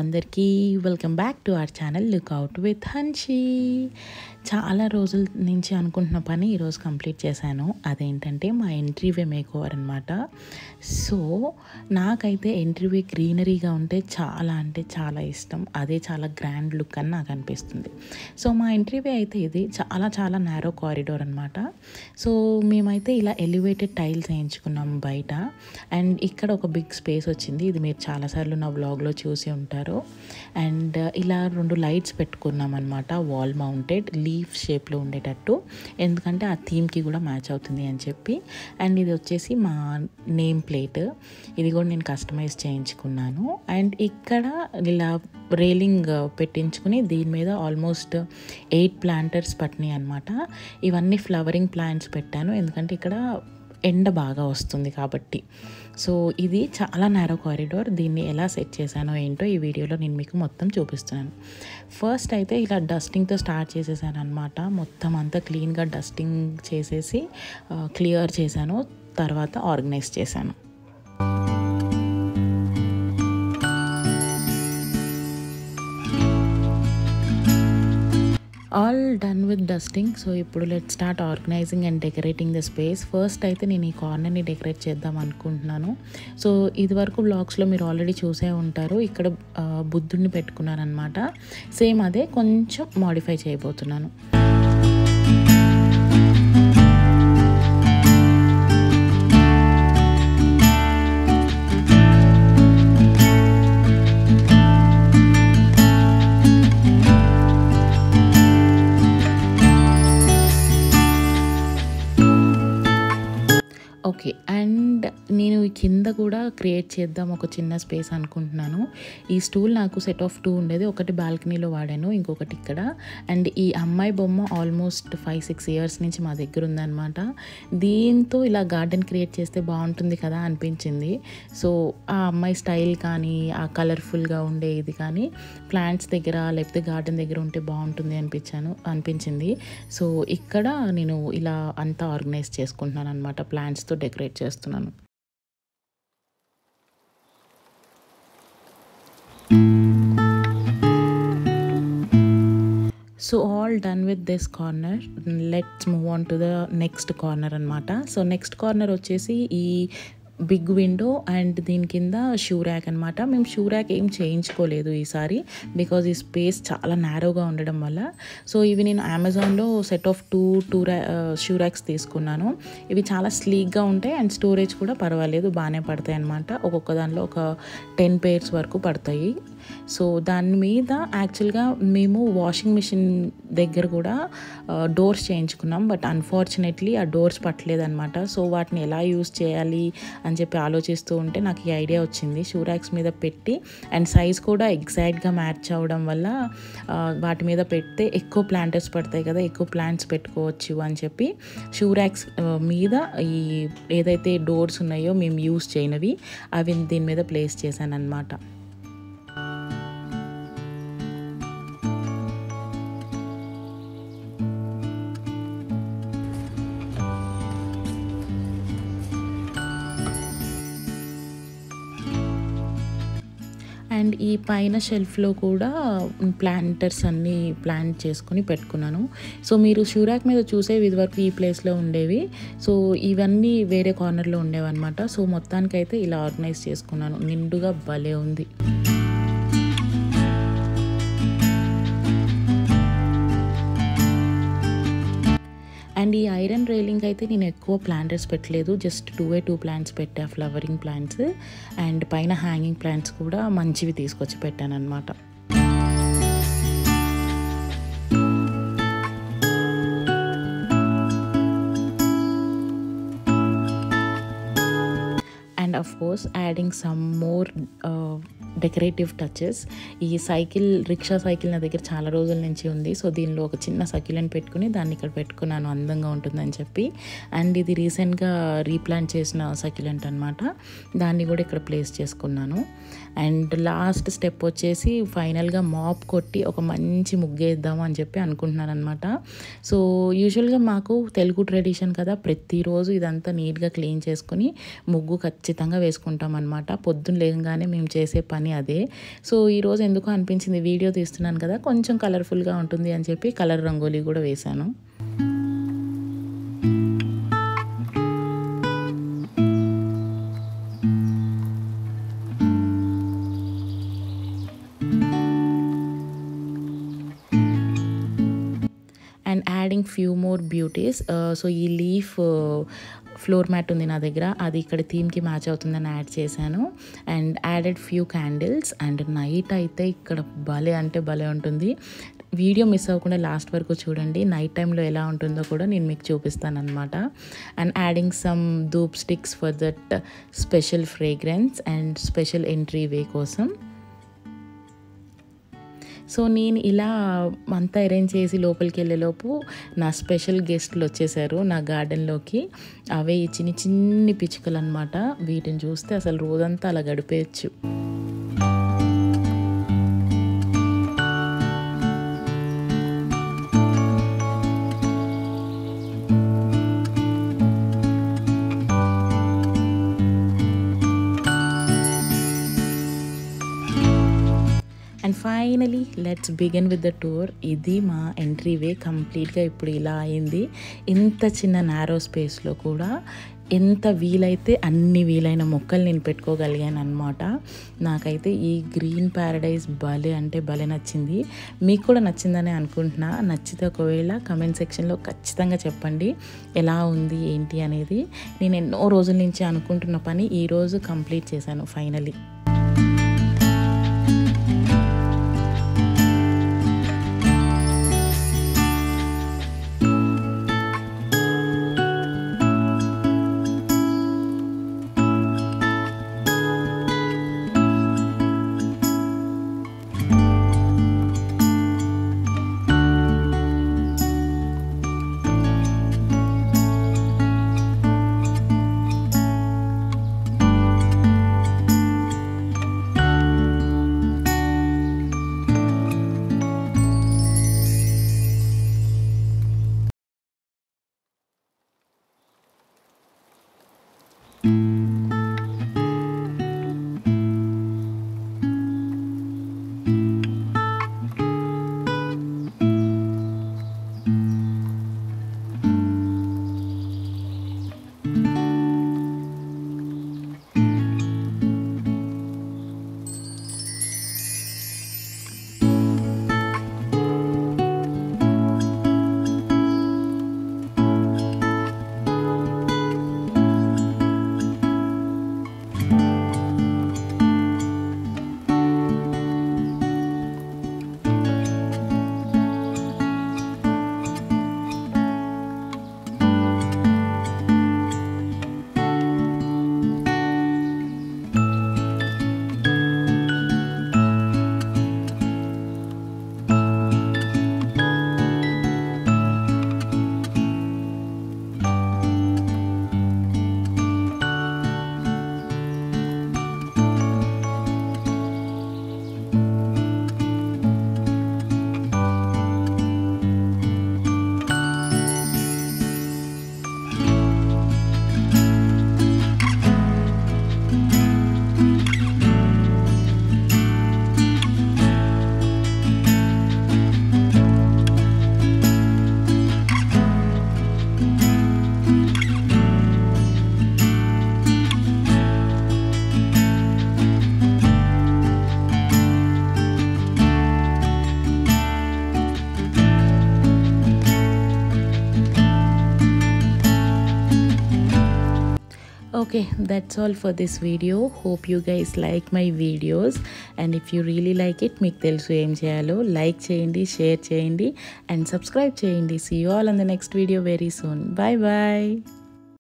అందరికీ welcome back to our channel lookout with Hanshi. చాలా రోజుల నుంచి అనుకుంటున్న పని ఈరోజు కంప్లీట్ చేశాను. అదేంటంటే మా ఎంట్రీవే మేక్ ఓవర్ అనమాట. సో నాకైతే ఎంట్రీవే గ్రీనరీగా ఉంటే చాలా అంటే చాలా ఇష్టం. అదే చాలా గ్రాండ్ లుక్ అని నాకు అనిపిస్తుంది. సో మా ఎంట్రీవే అయితే ఇది చాలా చాలా నారో కారిడోర్ అనమాట. సో మేమైతే ఇలా ఎలివేటెడ్ టైల్స్ వేయించుకున్నాం బయట. అండ్ ఇక్కడ ఒక బిగ్ స్పేస్ వచ్చింది. ఇది మీరు చాలాసార్లు నా వ్లాగ్లో చూసి ఉంటారు. అండ్ ఇలా 2 లైట్స్ పెట్టుకున్నాం అనమాట, వాల్ మౌంటెడ్ లీఫ్ షేప్లో ఉండేటట్టు, ఎందుకంటే ఆ థీమ్కి కూడా మ్యాచ్ అవుతుంది అని చెప్పి. అండ్ ఇది వచ్చేసి మా నేమ్ ప్లేట్, ఇది కూడా నేను కస్టమైజ్ చేయించుకున్నాను. అండ్ ఇక్కడ ఇలా రేలింగ్ పెట్టించుకుని దీని మీద ఆల్మోస్ట్ 8 ప్లాంటర్స్ పట్టినాయి అనమాట. ఇవన్నీ ఫ్లవరింగ్ ప్లాంట్స్ పెట్టాను, ఎందుకంటే ఇక్కడ ఎండ బాగా వస్తుంది కాబట్టి. సో ఇది చాలా నారో కారిడోర్. దీన్ని ఎలా సెట్ చేశానో ఏంటో ఈ వీడియోలో నేను మీకు మొత్తం చూపిస్తున్నాను. ఫస్ట్ అయితే ఇలా డస్టింగ్తో స్టార్ట్ చేసేసాను అనమాట. మొత్తం అంతా క్లీన్గా డస్టింగ్ చేసేసి క్లియర్ చేశాను, తర్వాత ఆర్గనైజ్ చేశాను. All done with dusting. So ఇప్పుడు let start organising and decorating the space. First అయితే నేను ఈ కార్నర్ని డెకరేట్ చేద్దాం అనుకుంటున్నాను. సో ఇదివరకు బ్లాగ్స్లో మీరు ఆల్రెడీ చూసే ఉంటారు. ఇక్కడ బుద్ధుడిని పెట్టుకున్నాను అనమాట. సేమ్ అదే కొంచెం మాడిఫై చేయబోతున్నాను. ఓకే, అండ్ నేను ఈ కింద కూడా క్రియేట్ చేద్దాం ఒక చిన్న స్పేస్ అనుకుంటున్నాను. ఈ స్టూల్ నాకు సెట్ ఆఫ్ 2 ఉండేది, ఒకటి బాల్కనీలో వాడాను, ఇంకొకటి ఇక్కడ. అండ్ ఈ అమ్మాయి బొమ్మ ఆల్మోస్ట్ 5-6 ఇయర్స్ నుంచి మా దగ్గర ఉందన్నమాట. దీంతో ఇలా గార్డెన్ క్రియేట్ చేస్తే బాగుంటుంది కదా అనిపించింది. సో ఆ అమ్మాయి స్టైల్ కానీ ఆ కలర్ఫుల్గా ఉండే ఇది కానీ ప్లాంట్స్ దగ్గర లేకపోతే గార్డెన్ దగ్గర ఉంటే బాగుంటుంది అనిపించింది. సో ఇక్కడ నేను ఇలా అంతా ఆర్గనైజ్ చేసుకుంటున్నాను అనమాట, ప్లాంట్స్తో డెకరేట్ చేస్తున్నాను. So all done with this corner. Let's move on to the next corner అనమాట. సో నెక్స్ట్ కార్నర్ వచ్చేసి ఈ బిగ్ విండో అండ్ దీని కింద షూ ర్యాక్ అనమాట. మేము షూ ర్యాక్ ఏం చేయించుకోలేదు ఈసారి, బికాజ్ ఈ స్పేస్ చాలా నారోగా ఉండడం వల్ల. సో ఇవి నేను అమెజాన్లో సెట్ ఆఫ్ 2 షూ ర్యాక్స్ తీసుకున్నాను. ఇవి చాలా స్లీక్గా ఉంటాయి అండ్ స్టోరేజ్ కూడా పర్వాలేదు, బాగానే పడతాయి అనమాట. ఒక్కొక్క దానిలో ఒక 10 pairs వరకు పడతాయి. సో దాని మీద యాక్చువల్గా మేము వాషింగ్ మిషన్ దగ్గర కూడా డోర్స్ చేయించుకున్నాం, బట్ అన్ఫార్చునేట్లీ ఆ డోర్స్ పట్టలేదన్నమాట. సో వాటిని ఎలా యూస్ చేయాలి అని చెప్పి ఆలోచిస్తూ ఉంటే నాకు ఈ ఐడియా వచ్చింది. షూ ర్యాక్స్ మీద పెట్టి అండ్ సైజ్ కూడా ఎగ్జాక్ట్గా మ్యాచ్ అవ్వడం వల్ల వాటి మీద పెడితే ఎక్కువ ప్లాంటర్స్ పడతాయి కదా, ఎక్కువ ప్లాంట్స్ పెట్టుకోవచ్చు అని చెప్పి షూ ర్యాక్స్ మీద ఈ ఏదైతే డోర్స్ ఉన్నాయో మేము యూస్ చేయనివి అవి దీని మీద ప్లేస్ చేశాను అనమాట. అండ్ ఈ పైన షెల్ఫ్లో కూడా ప్లాంటర్స్ అన్నీ ప్లాంట్ చేసుకొని పెట్టుకున్నాను. సో మీరు షూ ర్యాక్ మీద చూసేవి ఇదివరకు ఈ ప్లేస్లో ఉండేవి, సో ఇవన్నీ వేరే కార్నర్లో ఉండేవి అనమాట. సో మొత్తానికైతే ఇలా ఆర్గనైజ్ చేసుకున్నాను. నిండుగా భలే ఉంది. అండ్ ఈ ఐరన్ రైలింగ్ అయితే నేను ఎక్కువ ప్లాంటర్స్ పెట్టలేదు, జస్ట్ 2 ప్లాంట్స్ పెట్టా, ఫ్లవరింగ్ ప్లాంట్స్. అండ్ పైన హ్యాంగింగ్ ప్లాంట్స్ కూడా మంచివి తీసుకొచ్చి పెట్టాను అనమాట. And of course adding some more decorative touches. ఈ రిక్షా సైకిల్ నా దగ్గర చాలా రోజుల నుంచి ఉంది. సో దీనిలో ఒక చిన్న సక్యులెంట్ పెట్టుకుని దాన్ని ఇక్కడ పెట్టుకున్నాను, అందంగా ఉంటుందని చెప్పి. అండ్ ఇది రీసెంట్గా రీప్లాంట్ చేసిన సక్యులెంట్ అనమాట, దాన్ని కూడా ఇక్కడ ప్లేస్ చేసుకున్నాను. అండ్ లాస్ట్ స్టెప్ వచ్చేసి ఫైనల్గా మాప్ కొట్టి ఒక మంచి ముగ్గేద్దాము అని చెప్పి అనుకుంటున్నాను అనమాట. సో యూజువల్గా మాకు తెలుగు ట్రెడిషన్ కదా, ప్రతిరోజు ఇదంతా నీట్గా క్లీన్ చేసుకుని ముగ్గు ఖచ్చితంగా వేసుకుంటాం అనమాట. పొద్దున్న లేగానే మేము చేసే పని పని అదే. సో ఈరోజు ఎందుకో అనిపించింది వీడియో తీస్తున్నాను కదా, కొంచెం కలర్ఫుల్గా ఉంటుంది అని చెప్పి కలర్ రంగోలీ కూడా వేశాను. And adding few more beauties. So ఈ లీఫ్ ఫ్లోర్ మ్యాట్ ఉంది నా దగ్గర, అది ఇక్కడ థీమ్కి మ్యాచ్ అవుతుందని యాడ్ చేశాను. And added few candles. And night అయితే ఇక్కడ భలే అంటే భలే ఉంటుంది. వీడియో మిస్ అవ్వకుండా లాస్ట్ వరకు చూడండి, నైట్ టైంలో ఎలా ఉంటుందో కూడా నేను మీకు చూపిస్తాను అనమాట. And adding some dhoop sticks for that special fragrance and special entry way కోసం. సో నేను ఇలా అంతా అరేంజ్ చేసి లోపలికి వెళ్ళేలోపు నా స్పెషల్ గెస్ట్లు వచ్చేసారు నా గార్డెన్లోకి. అవే ఈ చిన్ని చిన్ని పిచ్చుకలు అనమాట. వీటిని చూస్తే అసలు రోజంతా అలా గడిపేయచ్చు. And finally let's begin with the tour. ఇది మా ఎంట్రీ వే కంప్లీట్గా ఇప్పుడు ఇలా అయింది. ఇంత చిన్న నారో స్పేస్లో కూడా ఎంత వీలైతే అన్ని వీలైన మొక్కలు నేను పెట్టుకోగలిగాను అనమాట. నాకైతే ఈ గ్రీన్ ప్యారడైజ్ భలే అంటే భలే నచ్చింది. మీకు కూడా నచ్చిందని అనుకుంటున్నా. నచ్చితే ఒకవేళ కమెంట్ సెక్షన్లో ఖచ్చితంగా చెప్పండి ఎలా ఉంది ఏంటి అనేది. నేను ఎన్నో రోజుల నుంచి అనుకుంటున్న పని ఈరోజు కంప్లీట్ చేశాను finally. Okay, that's all for this video. Hope you guys like my videos, and if you really like it, meeku telusu em cheyalo, like cheyandi, share cheyandi and subscribe cheyandi. See you all on the next video very soon. Bye bye.